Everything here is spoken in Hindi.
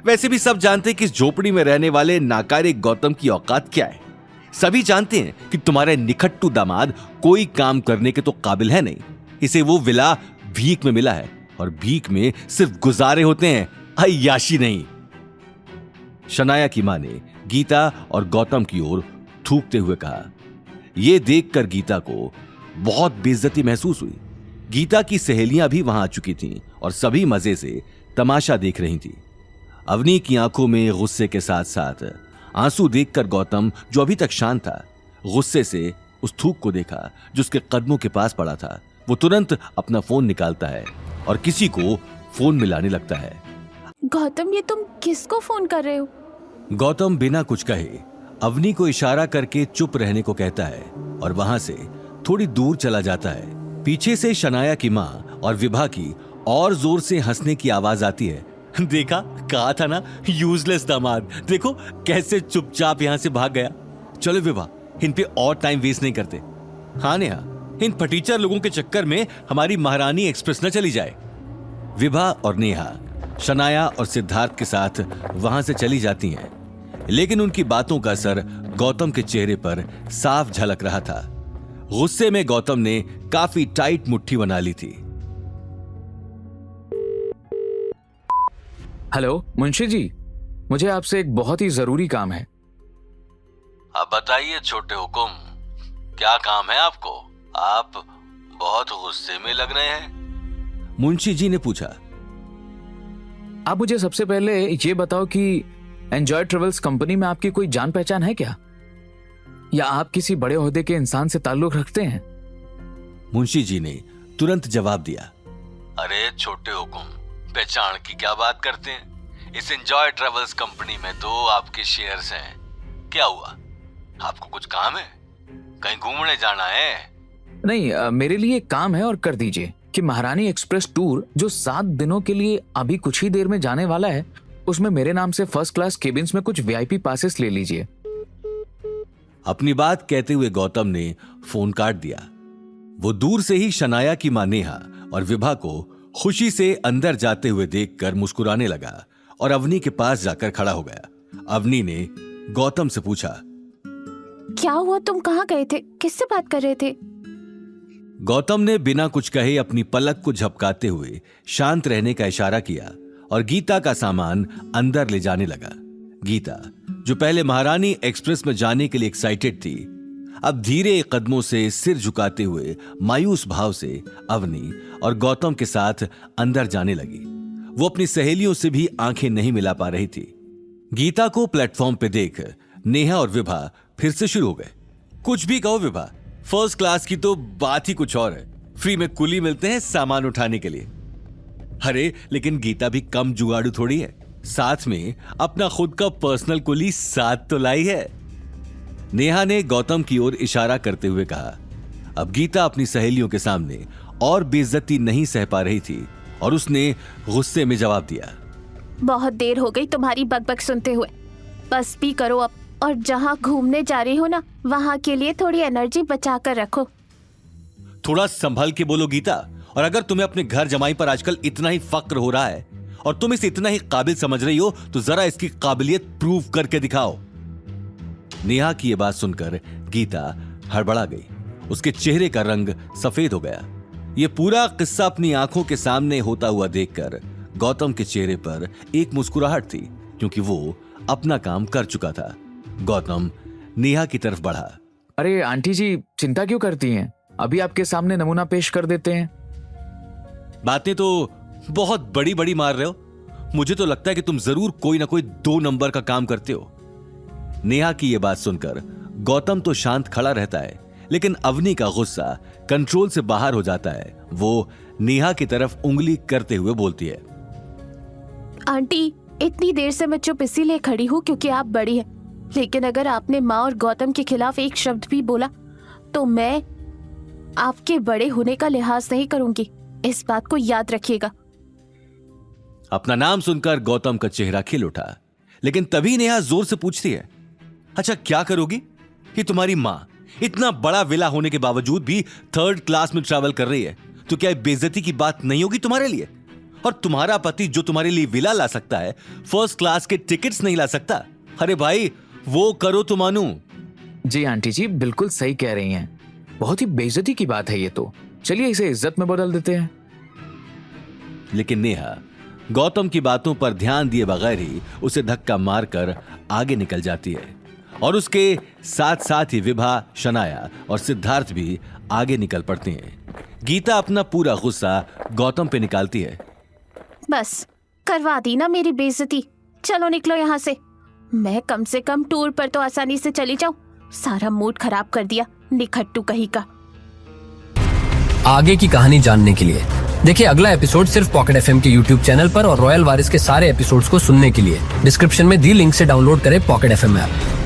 वैसे भी सब जानते हैं कि इस झोपड़ी में रहने वाले नाकारे गौतम की औकात क्या है। सभी जानते हैं कि तुम्हारे निखट्टू दामाद कोई काम करने के तो काबिल है नहीं। इसे वो विला भीख में मिला है और भीख में सिर्फ गुजारे होते हैं, अय्याशी नहीं। शनाया की मां ने गीता और गौतम की ओर थूकते हुए कहा। यह देखकर गीता को बहुत बेइज्जती महसूस हुई। गीता की सहेलियां भी वहां आ चुकी थीं और सभी मजे से तमाशा देख रही थी। अवनी की आंखों में गुस्से के साथ साथ आंसू देखकर गौतम, जो अभी तक शांत था, गुस्से से उस थूक को देखा जो उसके कदमों के पास पड़ा था। वो तुरंत अपना फोन निकालता है और किसी को फोन मिलाने लगता है। गौतम, ये तुम किसको फोन कर रहे हो? गौतम बिना कुछ कहे अवनी को इशारा करके चुप रहने को कहता है और वहां से थोड़ी दूर चला जाता है। पीछे से शनाया की मां और विभा की और जोर से हंसने की आवाज आती है। देखा, कहा था ना, यूजलेस दामाद। देखो कैसे चुपचाप यहां से भाग गया। चलो विभा, इन पे और टाइम वेस्ट नहीं करते। हाँ नेहा, इन फटीचर लोगों के चक्कर में हमारी महारानी एक्सप्रेस न चली जाए। विभा और नेहा शनाया और सिद्धार्थ के साथ वहां से चली जाती हैं, लेकिन उनकी बातों का असर गौतम के चेहरे पर साफ झलक रहा था। गुस्से में गौतम ने काफी टाइट मुट्ठी बना ली थी। हेलो मुंशी जी, मुझे आपसे एक बहुत ही जरूरी काम है। अब बताइए छोटे हुकुम, क्या काम है आपको? आप बहुत गुस्से में लग रहे हैं। मुंशी जी ने पूछा। आप मुझे सबसे पहले ये बताओ कि एंजॉय ट्रेवल्स कंपनी में आपकी कोई जान पहचान है क्या, या आप किसी बड़े ओहदे के इंसान से ताल्लुक रखते हैं? मुंशी जी ने तुरंत जवाब दिया। अरे छोटे हुकुम, पहचान की क्या बात करते हैं? इस एंजॉय ट्रेवल्स कंपनी में तो आपके शेयर्स हैं। क्या हुआ, आपको कुछ काम है? कहीं घूमने जाना है? नहीं, मेरे लिए एक काम है और कर दीजिए कि महारानी एक्सप्रेस टूर जो 7 दिनों के लिए अभी कुछ ही देर में जाने वाला है, उसमें मेरे नाम से फर्स्ट क्लास केबिन्स में कुछ वीआईपी पासेस ले लीजिए। अपनी बात कहते हुए गौतम ने फोन काट दिया। वो दूर से ही शनाया की मां नेहा और विभा को खुशी से अंदर जाते हुए देखकर मुस्कुराने लगा और अवनी के पास जाकर खड़ा हो गया। अवनी ने गौतम से पूछा, क्या हुआ? तुम कहाँ गए थे? किससे बात कर रहे थे? गौतम ने बिना कुछ कहे अपनी पलक को झपकाते हुए शांत रहने का इशारा किया और गीता का सामान अंदर ले जाने लगा। गीता, जो पहले महारानी एक्सप्रेस में जाने के लिए एक्साइटेड थी, अब धीरे कदमों से सिर झुकाते हुए मायूस भाव से अवनी और गौतम के साथ अंदर जाने लगी। वो अपनी सहेलियों से भी आंखें नहीं मिला पा रही थी। गीता को प्लेटफॉर्म पे देख नेहा और विभा फिर से शुरू हो गए। कुछ भी कहो विभा, फर्स्ट क्लास की तो बात ही कुछ और है। फ्री में कुली मिलते हैं सामान उठाने के लिए। अरे लेकिन गीता भी कम जुगाड़ू थोड़ी है, साथ में अपना खुद का पर्सनल कुली साथ तो लाई है। नेहा ने गौतम की ओर इशारा करते हुए कहा। अब गीता अपनी सहेलियों के सामने और बेइज्जती नहीं सह पा रही थी और उसने गुस्से में जवाब दिया। बहुत देर हो गई तुम्हारी बकबक सुनते हुए, बस भी करो अब, और जहाँ घूमने जा रही हो ना, वहाँ के लिए थोड़ी एनर्जी बचा कर रखो। थोड़ा संभल के बोलो गीता, और अगर तुम्हें अपने घर जमाई पर आजकल इतना ही फक्र हो रहा है और तुम इसे इतना ही काबिल समझ रही हो, तो जरा इसकी काबिलियत प्रूव करके दिखाओ। नेहा की यह बात सुनकर गीता हड़बड़ा गई। उसके चेहरे का रंग सफेद हो गया। यह पूरा किस्सा अपनी आंखों के सामने होता हुआ देखकर गौतम के चेहरे पर एक मुस्कुराहट थी, क्योंकि वो अपना काम कर चुका था। गौतम नेहा की तरफ बढ़ा। अरे आंटी जी, चिंता क्यों करती हैं? अभी आपके सामने नमूना पेश कर देते हैं। बातें तो बहुत बड़ी बड़ी मार रहे हो। मुझे तो लगता है कि तुम जरूर कोई ना कोई 2 नंबर का काम करते हो। नेहा की यह बात सुनकर गौतम तो शांत खड़ा रहता है, लेकिन अवनी का गुस्सा कंट्रोल से बाहर हो जाता है। वो नेहा की तरफ उंगली करते हुए बोलती है। आंटी, इतनी देर से मैं चुप इसीलिए खड़ी हूँ क्योंकि आप बड़ी हैं, लेकिन अगर आपने माँ और गौतम के खिलाफ एक शब्द भी बोला तो मैं आपके बड़े होने का लिहाज नहीं करूंगी। इस बात को याद रखिएगा। अपना नाम सुनकर गौतम का चेहरा खिल उठा, लेकिन तभी नेहा जोर से पूछती है, अच्छा क्या करोगी? ये तुम्हारी मां इतना बड़ा विला होने के बावजूद भी 3rd क्लास में ट्रैवल कर रही है, तो क्या बेइज्जती की बात नहीं होगी तुम्हारे लिए? और तुम्हारा पति जो तुम्हारे लिए विला ला सकता है, फर्स्ट क्लास के टिकट्स नहीं ला सकता। अरे भाई, वो करो तो मानू। जी आंटी जी, बिल्कुल सही कह रही हैं। बहुत ही बेइज्जती की बात है ये तो। चलिए इसे इज्जत में बदल देते हैं। लेकिन नेहा गौतम की बातों पर ध्यान दिए बगैर ही उसे धक्का मारकर आगे निकल जाती है और उसके साथ साथ ही विभा, शनाया और सिद्धार्थ भी आगे निकल पड़ते हैं। गीता अपना पूरा गुस्सा गौतम पे निकालती है। बस करवा दी ना मेरी बेइज्जती। चलो निकलो यहाँ से। मैं कम से कम टूर पर तो आसानी से चली जाऊं। सारा मूड खराब कर दिया निखट्टू कहीं का। आगे की कहानी जानने के लिए देखिए अगला एपिसोड सिर्फ पॉकेट एफएम के यूट्यूब चैनल पर और रॉयल वारिस के सारे एपिसोड्स को सुनने के लिए डिस्क्रिप्शन में दी लिंक से डाउनलोड करें पॉकेट एफएम ऐप।